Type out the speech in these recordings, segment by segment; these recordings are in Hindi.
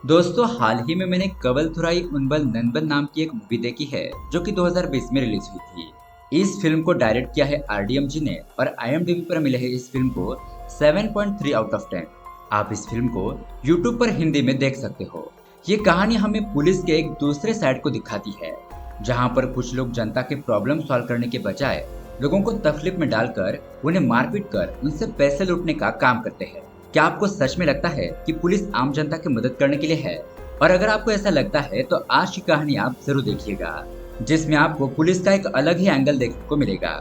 दोस्तों, हाल ही में मैंने कवल थुराई उनबल ननबन नाम की एक मूवी देखी है जो कि 2020 में रिलीज हुई थी। इस फिल्म को डायरेक्ट किया है आरडीएम जी ने और आईएमडीबी पर मिले है इस फिल्म को 7.3 आउट ऑफ 10। आप इस फिल्म को यूट्यूब पर हिंदी में देख सकते हो। ये कहानी हमें पुलिस के एक दूसरे साइड को दिखाती है, जहाँ पर कुछ लोग जनता के प्रॉब्लम सॉल्व करने के बजाय लोगों को तकलीफ में डालकर उन्हें मारपीट कर उनसे पैसे लूटने का काम करते हैं। क्या आपको सच में लगता है कि पुलिस आम जनता की मदद करने के लिए है? और अगर आपको ऐसा लगता है तो आज की कहानी आप जरूर देखिएगा, जिसमें आपको पुलिस का एक अलग ही एंगल देखने को मिलेगा।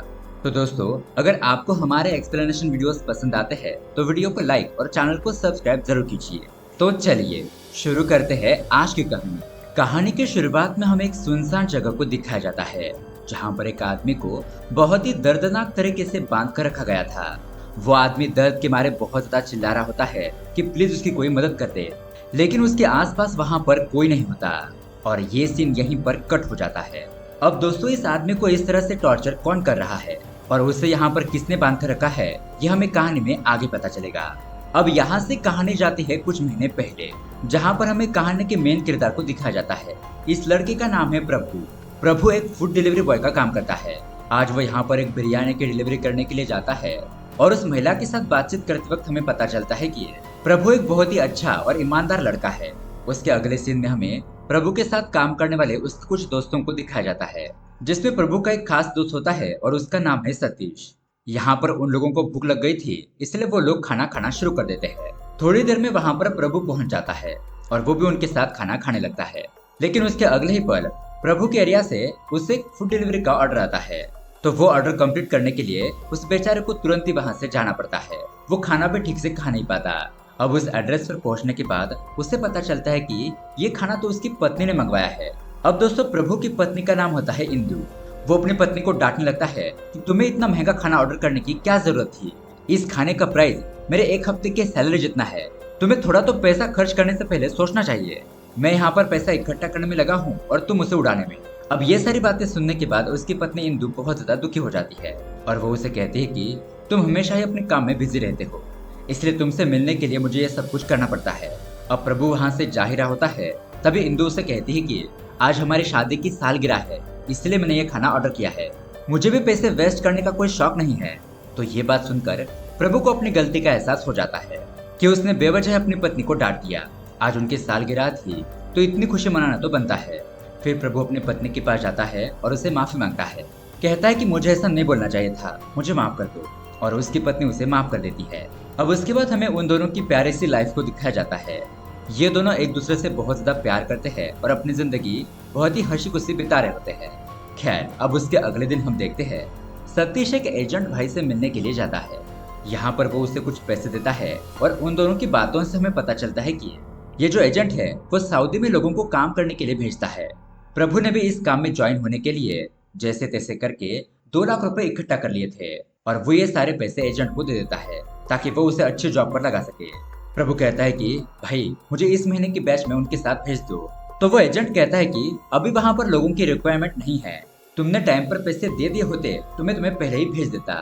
तो दोस्तों, अगर आपको हमारे एक्सप्लेनेशन वीडियोस पसंद आते हैं तो वीडियो को लाइक और चैनल को सब्सक्राइब जरूर कीजिए। तो चलिए शुरू करते हैं आज की कहानी। कहानी की शुरुआत में हमें एक सुनसान जगह को दिखाया जाता है, जहाँ पर एक आदमी को बहुत ही दर्दनाक तरीके से बांध कर रखा गया था। वो आदमी दर्द के मारे बहुत ज्यादा चिल्ला रहा होता है कि प्लीज उसकी कोई मदद कर दे, लेकिन उसके आसपास वहां पर कोई नहीं होता और ये सीन यहीं पर कट हो जाता है। अब दोस्तों, इस आदमी को इस तरह से टॉर्चर कौन कर रहा है और उसे यहाँ पर किसने बांध कर रखा है, ये हमें कहानी में आगे पता चलेगा। अब यहाँ से कहानी जाती है कुछ महीने पहले, जहाँ पर हमें कहानी के मेन किरदार को दिखाया जाता है। इस लड़के का नाम है प्रभु। प्रभु एक फूड डिलीवरी बॉय का काम करता है। आज वो यहाँ पर एक बिरयानी की डिलीवरी करने के लिए जाता है और उस महिला के साथ बातचीत करते वक्त हमें पता चलता है कि प्रभु एक बहुत ही अच्छा और ईमानदार लड़का है। उसके अगले सीन में हमें प्रभु के साथ काम करने वाले उसके कुछ दोस्तों को दिखाया जाता है, जिसमें प्रभु का एक खास दोस्त होता है और उसका नाम है सतीश। यहाँ पर उन लोगों को भूख लग गई थी, इसलिए वो लोग खाना खाना शुरू कर देते हैं। थोड़ी देर में वहाँ पर प्रभु पहुंच जाता है और वो भी उनके साथ खाना खाने लगता है, लेकिन उसके अगले ही पल प्रभु के एरिया से उसे फूड डिलीवरी का ऑर्डर आता है। तो वो ऑर्डर कंप्लीट करने के लिए उस बेचारे को तुरंत ही वहां से जाना पड़ता है। वो खाना भी ठीक से खा नहीं पाता। अब उस एड्रेस पर पहुंचने के बाद उसे पता चलता है कि ये खाना तो उसकी पत्नी ने मंगवाया है। अब दोस्तों, प्रभु की पत्नी का नाम होता है इंदु। वो अपनी पत्नी को डांटने लगता है कि तुम्हें इतना महंगा खाना ऑर्डर करने की क्या जरूरत थी। इस खाने का प्राइस मेरे एक हफ्ते की सैलरी जितना है। तुम्हें थोड़ा तो पैसा खर्च करने से पहले सोचना चाहिए। मैं यहाँ पर पैसा इकट्ठा करने में लगा हूँ और तुम उसे उड़ाने में। अब ये सारी बातें सुनने के बाद उसकी पत्नी इंदु बहुत ज्यादा दुखी हो जाती है और वो उसे कहती है कि तुम हमेशा ही अपने काम में बिजी रहते हो, इसलिए तुमसे मिलने के लिए मुझे ये सब कुछ करना पड़ता है। अब प्रभु वहाँ से जा ही रहा होता है, तभी इंदु उसे कहती है कि आज हमारी शादी की सालगिरह है, इसलिए मैंने ये खाना ऑर्डर किया है। मुझे भी पैसे वेस्ट करने का कोई शौक नहीं है। तो ये बात सुनकर प्रभु को अपनी गलती का एहसास हो जाता है कि उसने बेवजह अपनी पत्नी को डांट दिया। आज उनकी सालगिरह थी तो इतनी खुशी मनाना तो बनता है। फिर प्रभु अपनी पत्नी के पास जाता है और उसे माफी मांगता है। कहता है कि मुझे ऐसा नहीं बोलना चाहिए था, मुझे माफ कर दो। और उसकी पत्नी उसे माफ कर देती है। अब उसके बाद हमें उन दोनों की प्यारी सी लाइफ को दिखाया जाता है। ये दोनों एक दूसरे से बहुत ज्यादा प्यार करते हैं और अपनी जिंदगी बहुत ही हंसी खुशी बिता रहे होते हैं। खैर, अब उसके अगले दिन हम देखते हैं सतीश एक एजेंट भाई से मिलने के लिए जाता है। यहाँ पर वो उसे कुछ पैसे देता है और उन दोनों की बातों से हमें पता चलता है कि ये जो एजेंट है वो सऊदी में लोगों को काम करने के लिए भेजता है। प्रभु ने भी इस काम में ज्वाइन होने के लिए जैसे तैसे करके 2 लाख रुपए इकट्ठा कर लिए थे और वो ये सारे पैसे एजेंट को दे देता है ताकि वो उसे अच्छी जॉब पर लगा सके। प्रभु कहता है कि भाई, मुझे इस महीने की बैच में उनके साथ भेज दो। तो वो एजेंट कहता है कि अभी वहाँ पर लोगों की रिक्वायरमेंट नहीं है, तुमने टाइम पर पैसे दे दिए होते तो मैं तुम्हें पहले ही भेज देता।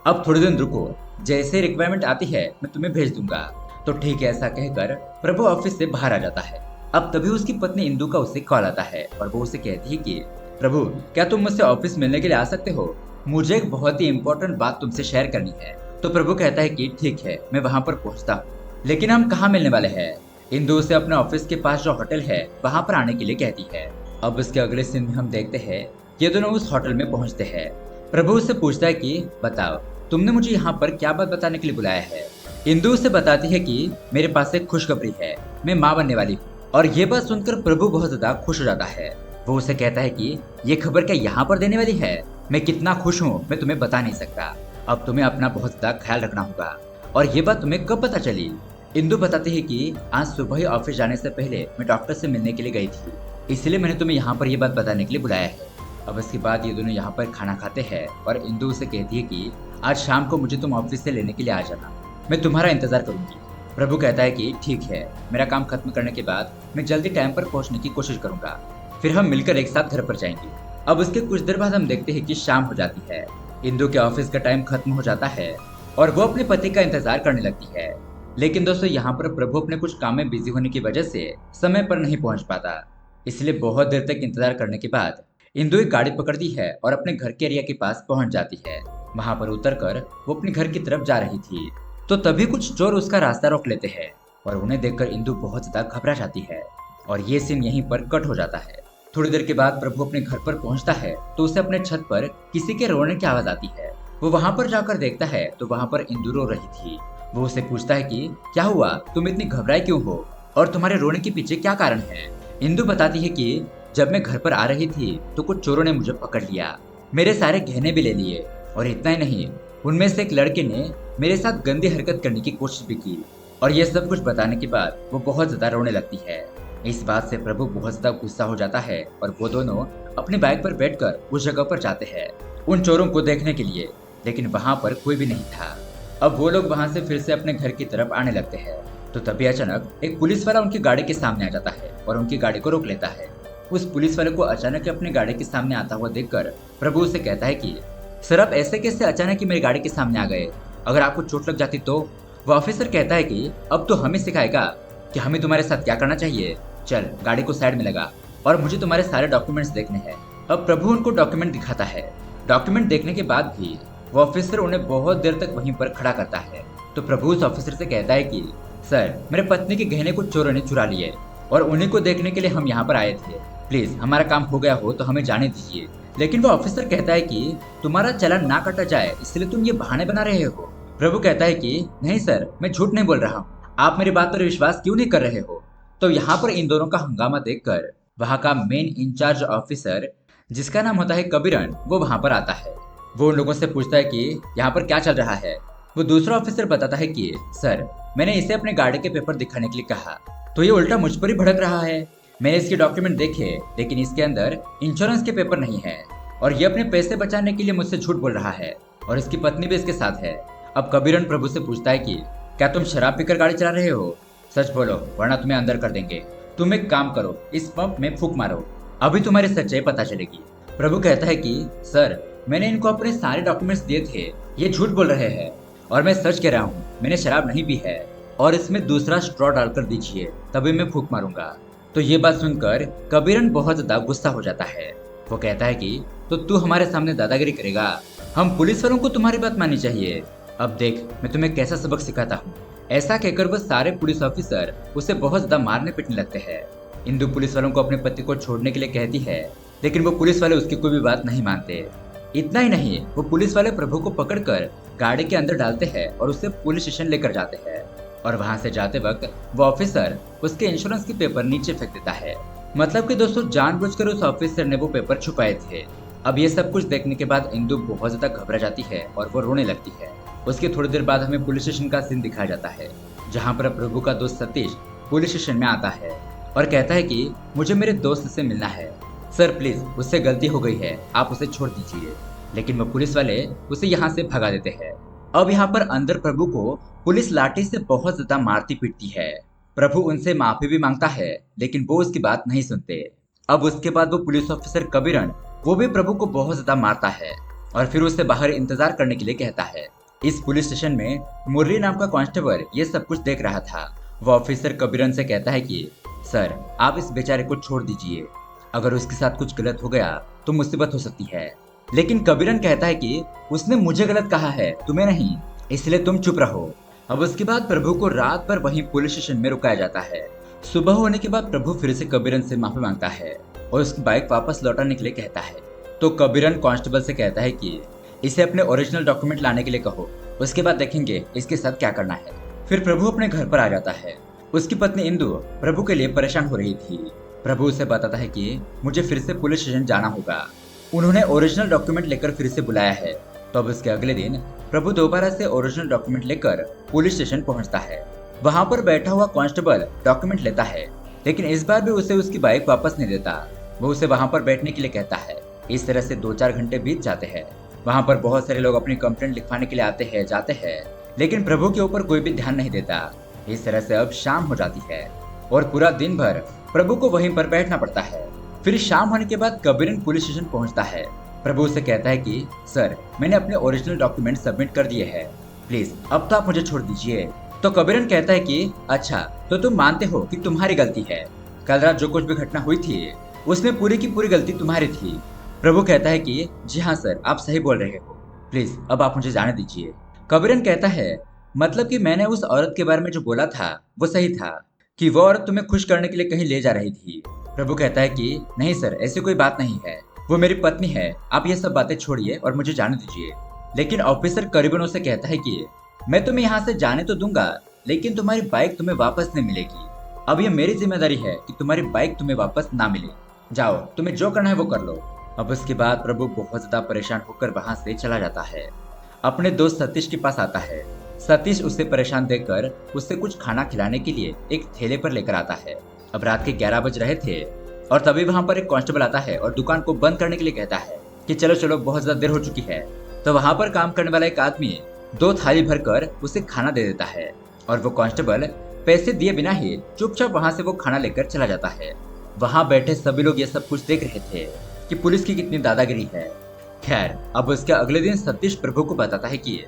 अब थोड़े दिन रुको, जैसे रिक्वायरमेंट आती है मैं तुम्हें भेज दूंगा। तो ठीक है, ऐसा कहकर प्रभु ऑफिस से बाहर आ जाता है। अब तभी उसकी पत्नी इंदु का उसे कॉल आता है और वो उसे कहती है कि प्रभु, क्या तुम मुझसे ऑफिस मिलने के लिए आ सकते हो? मुझे एक बहुत ही इम्पोर्टेंट बात तुमसे शेयर करनी है। तो प्रभु कहता है कि ठीक है, मैं वहाँ पर पहुँचता हूँ, लेकिन हम कहाँ मिलने वाले हैं? इंदु उसे अपने ऑफिस के पास जो होटल है वहाँ पर आने के लिए कहती है। अब उसके अगले सीन में हम देखते हैं ये दोनों उस होटल में पहुँचते हैं। प्रभु उससे पूछता है कि बताओ, तुमने मुझे यहाँ पर क्या बात बताने के लिए बुलाया है? इंदु उसे बताती है कि मेरे पास एक खुशखबरी है, मैं माँ बनने वाली हूँ। और ये बात सुनकर प्रभु बहुत ज्यादा खुश हो जाता है। वो उसे कहता है कि ये खबर क्या यहाँ पर देने वाली है? मैं कितना खुश हूँ मैं तुम्हें बता नहीं सकता। अब तुम्हें अपना बहुत ज्यादा ख्याल रखना होगा। और ये बात तुम्हें कब पता चली? इंदु बताती है कि आज सुबह ही ऑफिस जाने से पहले मैं डॉक्टर से मिलने के लिए गई थी, इसलिए मैंने तुम्हें यहाँ पर ये बात बताने के लिए बुलाया है। अब इसके बाद ये दोनों यहाँ पर खाना खाते हैं और इंदु उसे कहती है कि आज शाम को मुझे तुम ऑफिस से लेने के लिए आ जाना, मैं तुम्हारा इंतजार करूंगी। प्रभु कहता है कि ठीक है, मेरा काम खत्म करने के बाद मैं जल्दी टाइम पर पहुंचने की कोशिश करूंगा, फिर हम मिलकर एक साथ घर पर जाएंगे। अब उसके कुछ देर बाद हम देखते हैं कि शाम हो जाती है। इंदु के ऑफिस का टाइम खत्म हो जाता है और वो अपने पति का इंतजार करने लगती है। लेकिन दोस्तों यहाँ पर प्रभु अपने कुछ काम में बिजी होने की वजह से समय पर नहीं पहुंच पाता। इसलिए बहुत देर तक इंतजार करने के बाद इंदु एक गाड़ी पकड़ती है और अपने घर के एरिया के पास पहुंच जाती है। वहां पर उतरकर वो अपने घर की तरफ जा रही थी, तो तभी कुछ चोर उसका रास्ता रोक लेते हैं और उन्हें देखकर इंदु बहुत ज्यादा घबरा जाती है। और ये सीन यहीं पर कट हो जाता है। थोड़ी देर के बाद प्रभु अपने घर पर पहुंचता है तो उसे अपने छत पर किसी के रोने की आवाज आती है। वो वहां पर जाकर देखता है तो वहां पर इंदु रो रही थी। वो उसे पूछता है कि क्या हुआ, तुम इतनी घबराई क्यों हो और तुम्हारे रोने के पीछे क्या कारण है। इंदु बताती है कि जब मैं घर पर आ रही थी तो कुछ चोरों ने मुझे पकड़ लिया, मेरे सारे गहने भी ले लिए और इतना ही नहीं, उनमें से एक लड़के ने मेरे साथ गंदी हरकत करने की कोशिश भी की। और ये सब कुछ बताने के बाद वो बहुत ज्यादा रोने लगती है। इस बात से प्रभु बहुत ज्यादा गुस्सा हो जाता है और वो दोनों अपनी बाइक पर बैठकर उस जगह पर जाते हैं उन चोरों को देखने के लिए, लेकिन वहां पर कोई भी नहीं था। अब वो लोग वहां से फिर से अपने घर की तरफ आने लगते हैं तो तभी अचानक एक पुलिस वाला उनकी गाड़ी के सामने आ जाता है और उनकी गाड़ी को रोक लेता है। उस पुलिस वाले को अचानक अपनी गाड़ी के सामने आता हुआ देखकर प्रभु उसे कहता है कि सर, आप ऐसे कैसे अचानक ही मेरी गाड़ी के सामने आ गए, अगर आपको चोट लग जाती तो। वो ऑफिसर कहता है कि अब तो हमें सिखाएगा कि हमें तुम्हारे साथ क्या करना चाहिए। चल गाड़ी को साइड में लगा और मुझे तुम्हारे सारे डॉक्यूमेंट्स देखने हैं। अब प्रभु उनको डॉक्यूमेंट दिखाता है। डॉक्यूमेंट देखने के बाद भी वो ऑफिसर उन्हें बहुत देर तक वहीं पर खड़ा करता है। तो प्रभु उस ऑफिसर से कहता है कि सर, मेरे पत्नी के गहने को चोरों ने चुरा लिए और उन्हीं को देखने के लिए हम यहाँ पर आए थे। प्लीज हमारा काम हो गया हो तो हमें जाने दीजिए। लेकिन वो ऑफिसर कहता है कि तुम्हारा चालान ना काटा जाए इसलिए तुम ये बहाने बना रहे हो। प्रभु कहता है कि नहीं सर, मैं झूठ नहीं बोल रहा हूँ, आप मेरी बात पर विश्वास क्यों नहीं कर रहे हो। तो यहाँ पर इन दोनों का हंगामा देखकर वहाँ का मेन इंचार्ज ऑफिसर, जिसका नाम होता है कबीरन, वो वहाँ पर आता है। वो उन लोगों से पूछता है कि यहाँ पर क्या चल रहा है। वो दूसरा ऑफिसर बताता है कि सर, मैंने इसे अपने गाड़ी के पेपर दिखाने के लिए कहा तो ये उल्टा मुझ पर ही भड़क रहा है। मैंने इसके डॉक्यूमेंट देखे लेकिन इसके अंदर इंश्योरेंस के पेपर नहीं है और ये अपने पैसे बचाने के लिए मुझसे झूठ बोल रहा है और इसकी पत्नी भी इसके साथ है। अब कबीरन प्रभु से पूछता है कि क्या तुम शराब पीकर गाड़ी चला रहे हो, सच बोलो वरना तुम्हें अंदर कर देंगे। तुम एक काम करो, इस पंप में फूंक मारो, अभी तुम्हारी सच्चाई पता चलेगी। प्रभु कहता है कि सर, मैंने इनको अपने सारे डॉक्यूमेंट्स दिए थे, ये झूठ बोल रहे हैं और मैं सच कह रहा हूँ, मैंने शराब नहीं पी है और इसमें दूसरा स्ट्रॉ डालकर दीजिए तभी मैं फूंक मारूंगा। तो ये बात सुनकर कबीरन बहुत ज्यादा गुस्सा हो जाता है। वो कहता है कि तो तू हमारे सामने दादागिरी करेगा, हम पुलिस वालों को तुम्हारी बात माननी चाहिए। अब देख मैं तुम्हें कैसा सबक सिखाता हूँ। ऐसा कहकर वो सारे पुलिस ऑफिसर उसे बहुत ज्यादा मारने पीटने लगते हैं। इंदु पुलिस वालों को अपने पति को छोड़ने के लिए कहती है लेकिन वो पुलिस वाले उसकी कोई भी बात नहीं मानते। इतना ही नहीं, वो पुलिस वाले प्रभु को पकड़कर गाड़ी के अंदर डालते हैं और उसे पुलिस स्टेशन लेकर जाते हैं और वहां से जाते वक्त वो ऑफिसर उसके इंश्योरेंस के पेपर नीचे फेंक देता है। मतलब कि दोस्तों जानबूझकर उस ऑफिसर ने वो पेपर छुपाए थे। अब ये सब कुछ देखने के बाद इंदु बहुत ज्यादा घबरा जाती है और वो रोने लगती है। उसके थोड़ी देर बाद हमें पुलिस स्टेशन का सीन दिखाया जाता है जहाँ पर प्रभु का दोस्त सतीश पुलिस स्टेशन में आता है और कहता है कि मुझे मेरे दोस्त से मिलना है। सर प्लीज, उससे गलती हो गई है, आप उसे छोड़ दीजिए। लेकिन वो पुलिस वाले उसे यहाँ से भगा देते हैं। अब यहाँ पर अंदर प्रभु को पुलिस लाठी से बहुत ज्यादा मारती पीटती है। प्रभु उनसे माफी भी मांगता है लेकिन वो उसकी बात नहीं सुनते। अब उसके बाद वो पुलिस ऑफिसर कबीरन वो भी प्रभु को बहुत ज्यादा मारता है और फिर उसे बाहर इंतजार करने के लिए कहता है। इस पुलिस स्टेशन में मुरली नाम का कांस्टेबल ये सब कुछ देख रहा था। वो ऑफिसर कबीरन से कहता है कि सर, आप इस बेचारे को छोड़ दीजिए, अगर उसके साथ कुछ गलत हो गया तो मुसीबत हो सकती है। लेकिन कबीरन कहता है कि उसने मुझे गलत कहा है, तुम्हें नहीं, इसलिए तुम चुप रहो। अब उसके बाद प्रभु को रात भर वहीं पुलिस स्टेशन में रुकाया जाता है। सुबह होने के बाद प्रभु फिर से कबीरन से माफी मांगता है और उसकी बाइक वापस लौटाने के लिए कहता है। तो कबीरन कांस्टेबल से कहता है कि इसे अपने ओरिजिनल डॉक्यूमेंट लाने के लिए कहो, उसके बाद देखेंगे इसके साथ क्या करना है। फिर प्रभु अपने घर पर आ जाता है। उसकी पत्नी इंदु प्रभु के लिए परेशान हो रही थी। प्रभु उसे बताता है कि मुझे फिर से पुलिस स्टेशन जाना होगा। उन्होंने ओरिजिनल डॉक्यूमेंट लेकर फिर से बुलाया है। तो अब उसके अगले दिन प्रभु दोबारा से ओरिजिनल डॉक्यूमेंट लेकर पुलिस स्टेशन पहुंचता है। वहां पर बैठा हुआ कांस्टेबल डॉक्यूमेंट लेता है लेकिन इस बार भी उसे उसकी बाइक वापस नहीं देता। वो उसे वहां पर बैठने के लिए कहता है। इस तरह से 2-4 घंटे बीत जाते हैं। वहां पर बहुत सारे लोग अपनी कंप्लेंट लिखवाने के लिए आते हैं जाते हैं लेकिन प्रभु के ऊपर कोई भी ध्यान नहीं देता। इस तरह से अब शाम हो जाती है और पूरा दिन भर प्रभु को वहीं पर बैठना पड़ता है। फिर शाम होने के बाद कबीरन पुलिस स्टेशन पहुंचता है। प्रभु उसे कहता है कि सर, मैंने अपने ओरिजिनल डॉक्यूमेंट सबमिट कर दिए हैं, प्लीज अब तो आप मुझे छोड़ दीजिए। तो कबीरन कहता है कि अच्छा, तो तुम मानते हो कि तुम्हारी गलती है, कल रात जो कुछ भी घटना हुई थी उसमें पूरी की पूरी गलती तुम्हारी थी। प्रभु कहता है कि जी हाँ सर, आप सही बोल रहे हो, प्लीज अब आप मुझे जाने दीजिए। कबीरन कहता है मतलब कि मैंने उस औरत के बारे में जो बोला था वो सही था, कि वो औरत तुम्हें खुश करने के लिए कहीं ले जा रही थी। प्रभु कहता है कि नहीं सर, ऐसी कोई बात नहीं है, वो मेरी पत्नी है, आप ये सब बातें छोड़िए और मुझे जाने दीजिए। लेकिन ऑफिसर करीबन उसे कहता है कि मैं तुम्हें यहाँ से जाने तो दूंगा, लेकिन तुम्हारी बाइक तुम्हें वापस नहीं मिलेगी। अब ये मेरी जिम्मेदारी है कि तुम्हारी बाइक तुम्हें वापस ना मिले। जाओ, तुम्हें जो करना है वो कर लो। अब उसके बाद प्रभु बहुत ज्यादा परेशान होकर वहां से चला जाता है। अपने दोस्त सतीश के पास आता है। सतीश उसे परेशान देखकर उसे कुछ खाना खिलाने के लिए एक ठेले पर लेकर आता है। अब रात के 11 बज रहे थे और तभी वहां पर एक कांस्टेबल आता है और दुकान को बंद करने के लिए कहता है कि चलो चलो, बहुत ज्यादा देर हो चुकी है। तो वहां पर काम करने वाला एक आदमी 2 थाली भरकर उसे खाना दे देता है और वो कांस्टेबल पैसे दिए बिना ही चुपचाप वहां से वो खाना लेकर चला जाता है। वहां बैठे सभी लोग ये सब कुछ देख रहे थे कि पुलिस की कितनी दादागिरी है। खैर, अब उसके अगले दिन सतीश प्रभु को बताता है कि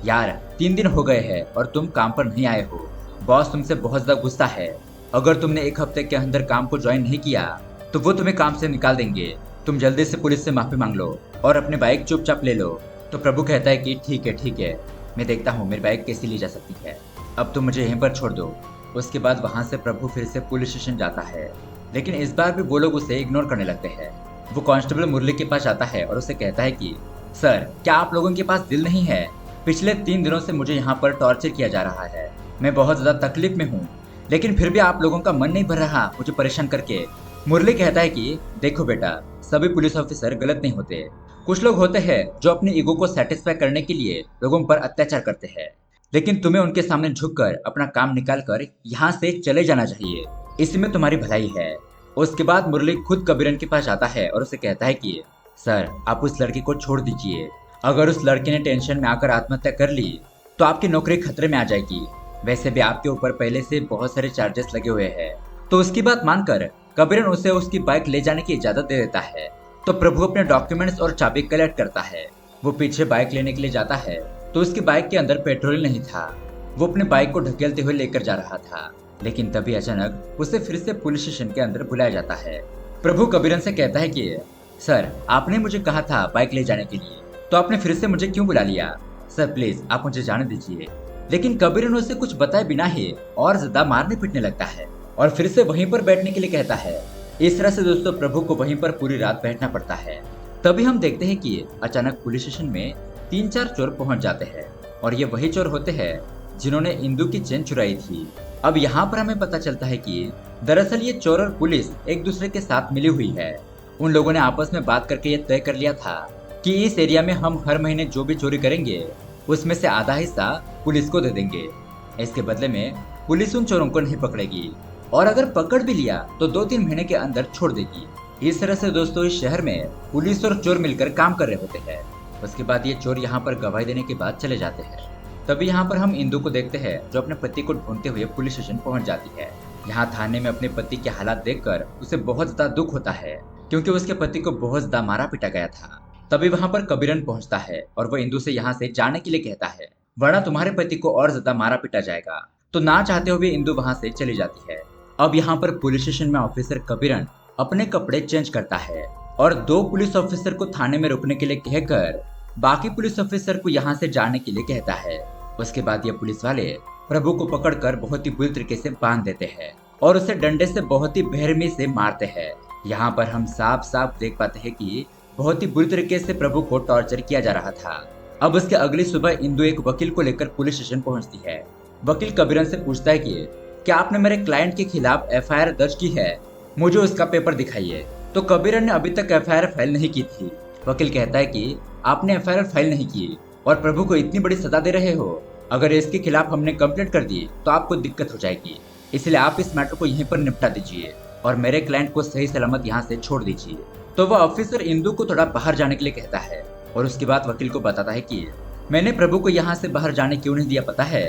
यार 3 दिन हो गए हैं और तुम काम पर नहीं आए हो, बॉस तुमसे बहुत ज्यादा गुस्सा है, अगर तुमने 1 हफ्ते के अंदर काम को ज्वाइन नहीं किया तो वो तुम्हें काम से निकाल देंगे, तुम जल्दी से पुलिस से माफी मांग लो और अपनी बाइक चुपचाप ले लो। तो प्रभु कहता है कि ठीक है, मैं देखता हूँ मेरी बाइक कैसी ली जा सकती है, अब तुम मुझे यहीं पर छोड़ दो। उसके बाद वहां से प्रभु फिर से पुलिस स्टेशन जाता है, लेकिन इस बार भी वो लोग उसे इग्नोर करने लगते हैं। वो कांस्टेबल मुरली के पास आता है और उसे कहता है कि सर, क्या आप लोगों के पास दिल नहीं है? पिछले 3 दिनों से मुझे यहाँ पर टॉर्चर किया जा रहा है, मैं बहुत ज्यादा तकलीफ में हूँ, लेकिन फिर भी आप लोगों का मन नहीं भर रहा मुझे परेशान करके। मुरली कहता है कि देखो बेटा, सभी पुलिस ऑफिसर गलत नहीं होते, कुछ लोग होते हैं जो अपनी ईगो को सेटिस्फाई करने के लिए लोगों पर अत्याचार करते हैं, लेकिन तुम्हें उनके सामने झुककर अपना काम निकाल कर यहाँ से चले जाना चाहिए, इसमें तुम्हारी भलाई है। उसके बाद मुरली खुद कबीरन के पास जाता है और उसे कहता है कि सर, आप उस लड़की को छोड़ दीजिए, अगर उस लड़के ने टेंशन में आकर आत्महत्या कर ली तो आपकी नौकरी खतरे में आ जाएगी, वैसे भी आपके ऊपर पहले से बहुत सारे चार्जेस लगे हुए हैं। तो उसकी बात मानकर कबीरन उसे उसकी बाइक ले जाने की इजाजत दे देता है। तो प्रभु अपने डॉक्यूमेंट्स और चाबी कलेक्ट करता है। वो पीछे बाइक लेने के लिए जाता है तो उसकी बाइक के अंदर पेट्रोल नहीं था। वो अपने बाइक को ढकेलते हुए लेकर जा रहा था, लेकिन तभी अचानक उसे फिर से पुलिस स्टेशन के अंदर बुलाया जाता है। प्रभु कबीरन से कहता है कि सर, आपने मुझे कहा था बाइक ले जाने के लिए, तो आपने फिर से मुझे क्यों बुला लिया? सर प्लीज आप मुझे जाने दीजिए। लेकिन कबीरन उसे कुछ बताए बिना ही और ज्यादा मारने पीटने लगता है और फिर से वहीं पर बैठने के लिए कहता है। इस तरह से दोस्तों प्रभु को वहीं पर पूरी रात बैठना पड़ता है। तभी हम देखते हैं कि अचानक पुलिस स्टेशन में 3-4 चोर पहुंच जाते हैं और ये वही चोर होते हैं जिन्होंने इंदु की चेन चुराई थी। अब यहाँ पर हमें पता चलता है कि दरअसल ये चोर और पुलिस एक दूसरे के साथ मिली हुई है। उन लोगों ने आपस में बात करके ये तय कर लिया था कि इस एरिया में हम हर महीने जो भी चोरी करेंगे उसमें से आधा हिस्सा पुलिस को दे देंगे। इसके बदले में पुलिस उन चोरों को नहीं पकड़ेगी और अगर पकड़ भी लिया तो 2-3 महीने के अंदर छोड़ देगी। इस तरह से दोस्तों इस शहर में पुलिस और चोर मिलकर काम कर रहे होते हैं। उसके बाद ये चोर यहाँ पर गवाही देने के बाद चले जाते हैं। तभी यहाँ पर हम इंदु को देखते हैं जो अपने पति को ढूंढते हुए पुलिस स्टेशन पहुंच जाती है। यहाँ थाने में अपने पति के हालात देखकर उसे बहुत ज्यादा दुख होता है, क्योंकि उसके पति को बहुत ज्यादा मारा पीटा गया था। तभी वहाँ पर कबीरन पहुंचता है और वो इंदु से यहाँ से जाने के लिए कहता है, वरना तुम्हारे पति को और ज्यादा मारा पीटा जाएगा। तो ना चाहते हुए इंदु वहाँ से चली जाती है। अब यहाँ पर पुलिस स्टेशन में ऑफिसर कबीरन अपने कपड़े चेंज करता है और 2 पुलिस ऑफिसर को थाने में रुकने के लिए कहकर बाकी पुलिस ऑफिसर को यहाँ से जाने के लिए कहता है। उसके बाद ये पुलिस वाले प्रभु को पकड़कर बहुत ही बुरी तरीके से बांध देते हैं और उसे डंडे से बहुत ही बेरहमी से मारते हैं। यहाँ पर हम साफ साफ देख पाते हैं कि बहुत ही बुरी तरीके से प्रभु को टॉर्चर किया जा रहा था। अब उसके अगली सुबह इंदु एक वकील को लेकर पुलिस स्टेशन पहुंचती है। वकील कबीरन से पूछता है कि क्या आपने मेरे क्लाइंट के खिलाफ एफआईआर दर्ज की है, मुझे उसका पेपर दिखाइए। तो कबीरन ने अभी तक एफआईआर फाइल नहीं की थी। वकील कहता है कि आपने एफआईआर फाइल नहीं की और प्रभु को इतनी बड़ी सजा दे रहे हो, अगर इसके खिलाफ हमने कंप्लेंट कर दी तो आपको दिक्कत हो जाएगी, इसलिए आप इस मैटर को यहीं पर निपटा दीजिए और मेरे क्लाइंट को सही सलामत यहाँ से छोड़ दीजिए। तो वह ऑफिसर इंदु को थोड़ा बाहर जाने के लिए कहता है और उसके बाद वकील को बताता है कि मैंने प्रभु को यहाँ से बाहर जाने क्यों नहीं दिया पता है।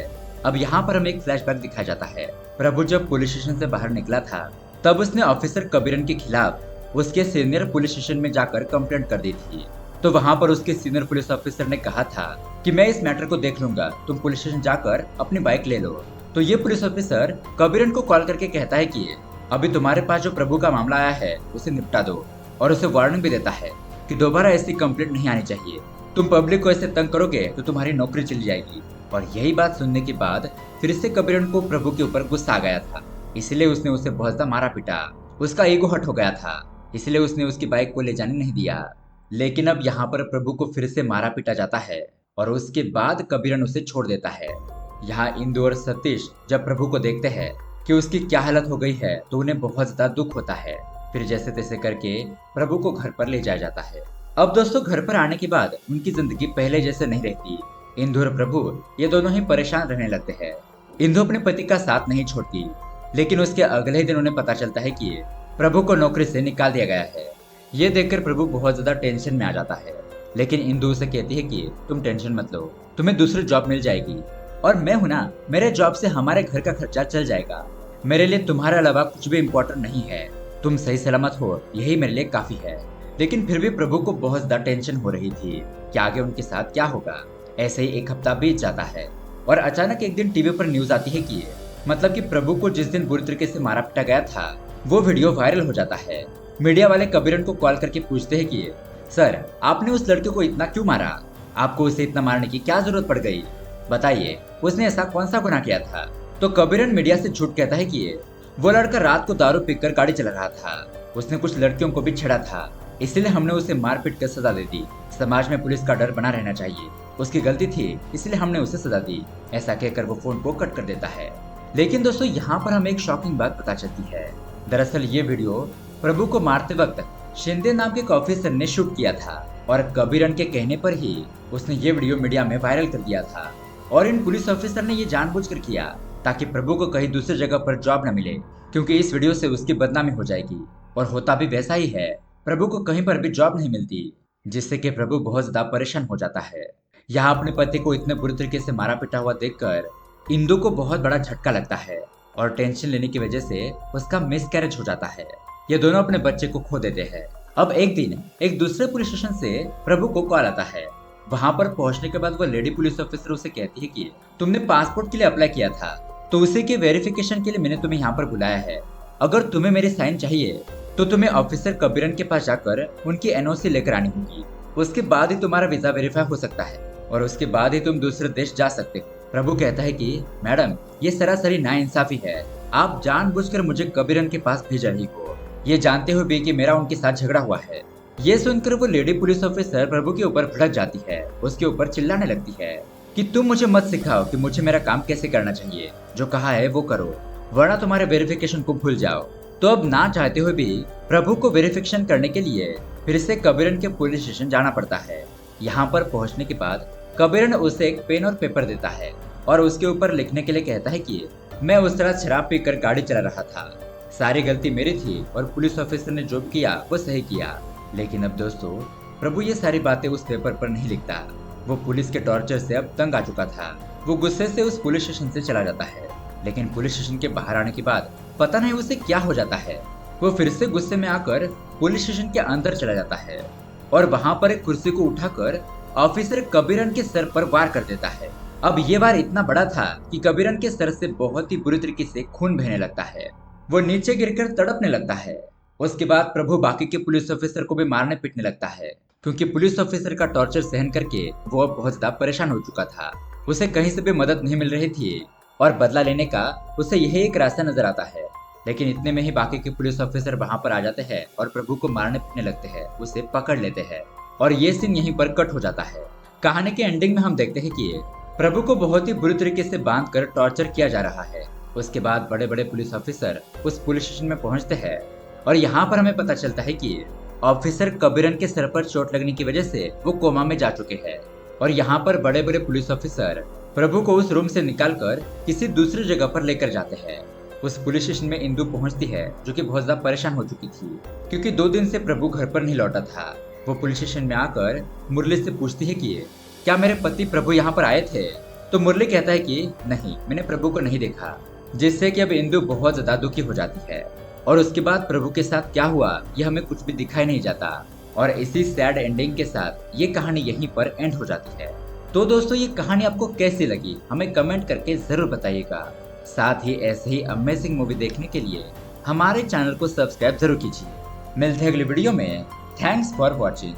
अब यहाँ पर हमें एक फ्लैशबैक दिखाया जाता है। प्रभु जब पुलिस स्टेशन से बाहर निकला था तब उसने ऑफिसर कबीरन के खिलाफ उसके सीनियर पुलिस स्टेशन में जाकर कंप्लेंट कर दी थी। तो वहाँ पर उसके सीनियर पुलिस ऑफिसर ने कहा था कि मैं इस मैटर को देख लूंगा, तुम पुलिस स्टेशन जाकर अपनी बाइक ले लो। तो ये पुलिस ऑफिसर कबीरन को कॉल करके कहता है कि अभी तुम्हारे पास जो प्रभु का मामला आया है उसे निपटा दो, और उसे वार्निंग भी देता है कि दोबारा ऐसी कंप्लेंट नहीं आनी चाहिए। तुम पब्लिक को ऐसे तंग करोगे तो तुम्हारी नौकरी चली जाएगी। और यही बात सुनने के बाद फिर से कबीरन को प्रभु के ऊपर गुस्सा आ गया था, इसलिए उसने उसे बहुत ज्यादा मारा पीटा। उसका ईगो हट हो गया था, इसलिए उसने उसकी बाइक को ले जाने नहीं दिया। लेकिन अब यहाँ पर प्रभु को फिर से मारा पीटा जाता है और उसके बाद कबीरन उसे छोड़ देता है। यहाँ इंदु और सतीश जब प्रभु को देखते हैं कि उसकी क्या हालत हो गई है तो उन्हें बहुत ज्यादा दुख होता है। फिर जैसे तैसे करके प्रभु को घर पर ले जाया जाता है। अब दोस्तों घर पर आने के बाद उनकी जिंदगी पहले जैसे नहीं रहती। इंदु और प्रभु ये दोनों ही परेशान रहने लगते हैं। इंदु अपने पति का साथ नहीं छोड़ती, लेकिन उसके अगले दिन उन्हें पता चलता है कि प्रभु को नौकरी से निकाल दिया गया है। ये देखकर प्रभु बहुत ज्यादा टेंशन में आ जाता है, लेकिन इंदु उसे कहती है कि तुम टेंशन मत लो, तुम्हें दूसरी जॉब मिल जाएगी और मैं हूं ना, मेरे जॉब से हमारे घर का खर्चा चल जाएगा। मेरे लिए तुम्हारे अलावा कुछ भी इम्पोर्टेंट नहीं है, तुम सही सलामत हो यही मेरे लिए काफी है। लेकिन फिर भी प्रभु को बहुत ज्यादा टेंशन हो रही थी कि आगे उनके साथ क्या होगा। ऐसे ही एक हफ्ता बीत जाता है और अचानक एक दिन टीवी पर न्यूज आती है कि मतलब कि प्रभु को जिस दिन बुरी तरीके से मारा पीटा गया था वो वीडियो वायरल हो जाता है। मीडिया वाले कबीरन को कॉल करके पूछते हैं कि सर आपने उस लड़के को इतना क्यों मारा, आपको उसे इतना मारने की क्या जरूरत पड़ गई, बताइए उसने ऐसा कौन सा गुनाह किया था। तो कबीरन मीडिया से झूठ कहता है कि वो लड़का रात को दारू पीकर गाड़ी चला रहा था, उसने कुछ लड़कियों को भी छेड़ा था, इसलिए हमने उसे मारपीट कर सजा दे दी। समाज में पुलिस का डर बना रहना चाहिए, उसकी गलती थी इसलिए हमने उसे सजा दी। ऐसा कहकर वो फोन को कट कर देता है। लेकिन दोस्तों यहाँ पर हमें एक शॉकिंग बात पता चलती है। दरअसल ये वीडियो प्रभु को मारते वक्त शिंदे नाम के एक ऑफिसर ने शूट किया था और कबीरन के कहने पर ही उसने ये वीडियो मीडिया में वायरल कर दिया था। और इन पुलिस ऑफिसर ने ये जानबूझकर किया ताकि प्रभु को कहीं दूसरी जगह पर जॉब न मिले, क्योंकि इस वीडियो से उसकी बदनामी हो जाएगी। और होता भी वैसा ही है, प्रभु को कहीं पर भी जॉब नहीं मिलती, जिससे कि प्रभु बहुत ज्यादा परेशान हो जाता है। यहाँ अपने पति को इतने बुरी तरीके से मारा पिटा हुआ देखकर इंदु को बहुत बड़ा झटका लगता है और टेंशन लेने की वजह से उसका मिसकैरेज हो जाता है। ये दोनों अपने बच्चे को खो देते हैं। अब एक दिन एक दूसरे पुलिस स्टेशन से प्रभु को कॉल आता है। वहां पर पहुंचने के बाद वो लेडी पुलिस ऑफिसर उसे कहती है कि तुमने पासपोर्ट के लिए अप्लाई किया था, तो उसी के वेरिफिकेशन के लिए मैंने तुम्हें यहाँ पर बुलाया है। अगर तुम्हें मेरी साइन चाहिए तो तुम्हें ऑफिसर कबीरन के पास जाकर उनकी एनओसी लेकर आनी होगी। उसके बाद ही तुम्हारा वीजा वेरीफाई हो सकता है और उसके बाद ही तुम दूसरे देश जा सकते हो। प्रभु कहता है कि मैडम ये सरासरी नाइंसाफी है, आप जानबूझकर मुझे कबीरन के पास भेज रही हो, ये जानते हुए भी कि मेरा उनके साथ झगड़ा हुआ है। ये सुनकर वो लेडी पुलिस ऑफिसर प्रभु के ऊपर भड़क जाती है, उसके ऊपर चिल्लाने लगती है कि तुम मुझे मत सिखाओ कि मुझे मेरा काम कैसे करना चाहिए, जो कहा है वो करो, वरना तुम्हारे वेरिफिकेशन को भूल जाओ। तो अब ना चाहते हुए भी प्रभु को वेरिफिकेशन करने के लिए फिर से कबीरन के पुलिस स्टेशन जाना पड़ता है। यहाँ पर पहुँचने के बाद कबीरन उसे एक पेन और पेपर देता है और उसके ऊपर लिखने के लिए कहता है कि मैं उस तरह शराब पीकर गाड़ी चला रहा था, सारी गलती मेरी थी और पुलिस ऑफिसर ने जो किया वो सही किया। लेकिन अब दोस्तों प्रभु ये सारी बातें उस पेपर पर नहीं लिखता, वो पुलिस के टॉर्चर से अब तंग आ चुका था। वो गुस्से से उस पुलिस स्टेशन से चला जाता है, लेकिन पुलिस स्टेशन के बाहर आने के बाद पता नहीं उसे क्या हो जाता है। वो फिर से गुस्से में आकर पुलिस स्टेशन के अंदर चला जाता है और वहां पर एक कुर्सी को उठाकर ऑफिसर कबीरन के सर पर वार कर देता है। अब ये वार इतना बड़ा था कि कबीरन के सर से बहुत ही बुरी तरीके से खून बहने लगता है, वो नीचे गिरकर तड़पने लगता है। उसके बाद प्रभु बाकी के पुलिस ऑफिसर को भी मारने पीटने लगता है, क्योंकि पुलिस ऑफिसर का टॉर्चर सहन करके वो अब बहुत ज्यादा परेशान हो चुका था। उसे कहीं से भी मदद नहीं मिल रही थी और बदला लेने का उसे यही एक रास्ता नजर आता है। लेकिन इतने में ही बाकी के पुलिस ऑफिसर वहां पर आ जाते हैं और प्रभु को मारने पीटने लगते हैं, उसे पकड़ लेते हैं और ये सीन यहीं पर कट हो जाता है। कहानी के एंडिंग में हम देखते हैं कि प्रभु को बहुत ही बुरी तरीके से बांधकर टॉर्चर किया जा रहा है। उसके बाद बड़े बड़े पुलिस ऑफिसर उस पुलिस स्टेशन में पहुंचते हैं और यहाँ पर हमें पता चलता है कि ऑफिसर कबीरन के सर पर चोट लगने की वजह से वो कोमा में जा चुके हैं। और यहाँ पर बड़े बड़े पुलिस ऑफिसर प्रभु को उस रूम से निकालकर किसी दूसरी जगह पर लेकर जाते हैं। उस पुलिस स्टेशन में इंदु पहुंचती है, जो कि बहुत ज्यादा परेशान हो चुकी थी, क्योंकि 2 दिन से प्रभु घर पर नहीं लौटा था। वो पुलिस स्टेशन में आकर मुरली से पूछती है कि क्या मेरे पति प्रभु यहाँ पर आए थे? तो मुरली कहता है कि नहीं, मैंने प्रभु को नहीं देखा, जिससे कि अब इंदु बहुत ज्यादा दुखी हो जाती है। और उसके बाद प्रभु के साथ क्या हुआ यह हमें कुछ भी दिखाई नहीं जाता और इसी सैड एंडिंग के साथ ये कहानी यहीं पर एंड हो जाती है। तो दोस्तों ये कहानी आपको कैसी लगी हमें कमेंट करके जरूर बताइएगा। साथ ही ऐसे ही अमेजिंग मूवी देखने के लिए हमारे चैनल को सब्सक्राइब जरूर कीजिए। मिलते हैं अगली वीडियो में। Thanks for watching.